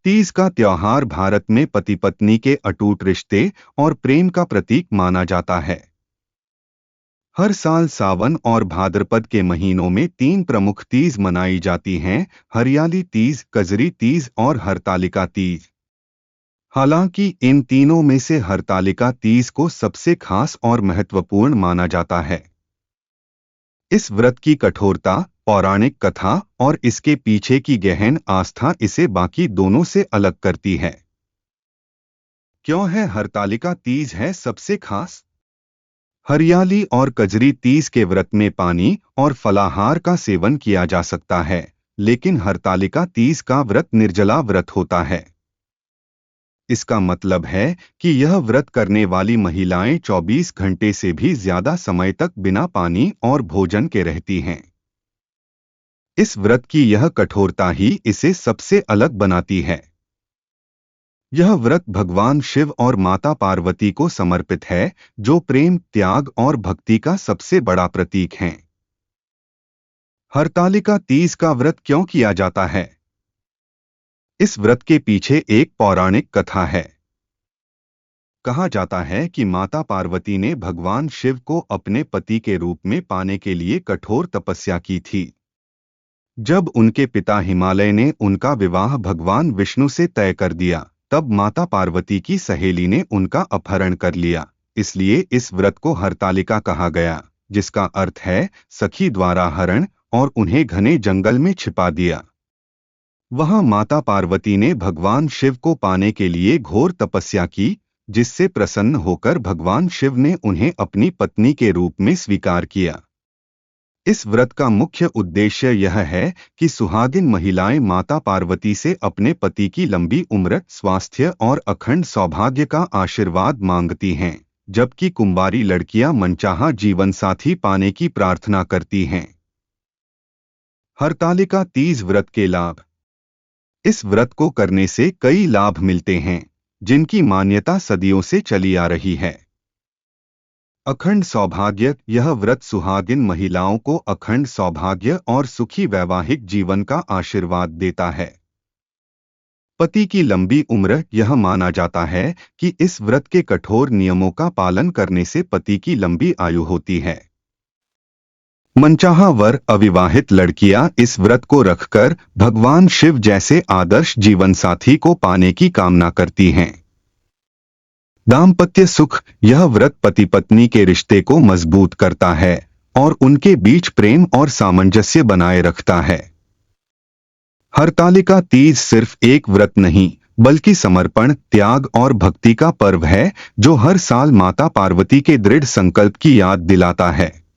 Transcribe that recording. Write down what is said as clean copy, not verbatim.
तीज का त्योहार भारत में पति पत्नी के अटूट रिश्ते और प्रेम का प्रतीक माना जाता है। हर साल सावन और भाद्रपद के महीनों में तीन प्रमुख तीज मनाई जाती हैं: हरियाली तीज, कजरी तीज और हरतालिका तीज। हालांकि इन तीनों में से हरतालिका तीज को सबसे खास और महत्वपूर्ण माना जाता है। इस व्रत की कठोरता, पौराणिक कथा और इसके पीछे की गहन आस्था इसे बाकी दोनों से अलग करती है। क्यों है हरतालिका तीज है सबसे खास? हरियाली और कजरी तीज के व्रत में पानी और फलाहार का सेवन किया जा सकता है, लेकिन हरतालिका तीज का व्रत निर्जला व्रत होता है। इसका मतलब है कि यह व्रत करने वाली महिलाएं 24 घंटे से भी ज्यादा समय तक बिना पानी और भोजन के रहती हैं। इस व्रत की यह कठोरता ही इसे सबसे अलग बनाती है। यह व्रत भगवान शिव और माता पार्वती को समर्पित है, जो प्रेम, त्याग और भक्ति का सबसे बड़ा प्रतीक हैं। हरतालिका तीज का व्रत क्यों किया जाता है? इस व्रत के पीछे एक पौराणिक कथा है। कहा जाता है कि माता पार्वती ने भगवान शिव को अपने पति के रूप में पाने के लिए कठोर तपस्या की थी। जब उनके पिता हिमालय ने उनका विवाह भगवान विष्णु से तय कर दिया, तब माता पार्वती की सहेली ने उनका अपहरण कर लिया। इसलिए इस व्रत को हरतालिका कहा गया, जिसका अर्थ है सखी द्वारा हरण, और उन्हें घने जंगल में छिपा दिया। वहां माता पार्वती ने भगवान शिव को पाने के लिए घोर तपस्या की, जिससे प्रसन्न होकर भगवान शिव ने उन्हें अपनी पत्नी के रूप में स्वीकार किया। इस व्रत का मुख्य उद्देश्य यह है कि सुहागिन महिलाएं माता पार्वती से अपने पति की लंबी उम्र, स्वास्थ्य और अखंड सौभाग्य का आशीर्वाद मांगती हैं, जबकि कुंवारी लड़कियां मनचाहा जीवन साथी पाने की प्रार्थना करती हैं। हरतालिका तीज व्रत के लाभ। इस व्रत को करने से कई लाभ मिलते हैं, जिनकी मान्यता सदियों से चली आ रही है। अखंड सौभाग्य। यह व्रत सुहागिन महिलाओं को अखंड सौभाग्य और सुखी वैवाहिक जीवन का आशीर्वाद देता है। पति की लंबी उम्र। यह माना जाता है कि इस व्रत के कठोर नियमों का पालन करने से पति की लंबी आयु होती है। मनचाहा वर। अविवाहित लड़कियां इस व्रत को रखकर भगवान शिव जैसे आदर्श जीवन साथी को पाने की कामना करती हैं। दाम्पत्य सुख। यह व्रत पति पत्नी के रिश्ते को मजबूत करता है और उनके बीच प्रेम और सामंजस्य बनाए रखता है। हरतालिका तीज सिर्फ एक व्रत नहीं, बल्कि समर्पण, त्याग और भक्ति का पर्व है, जो हर साल माता पार्वती के दृढ़ संकल्प की याद दिलाता है।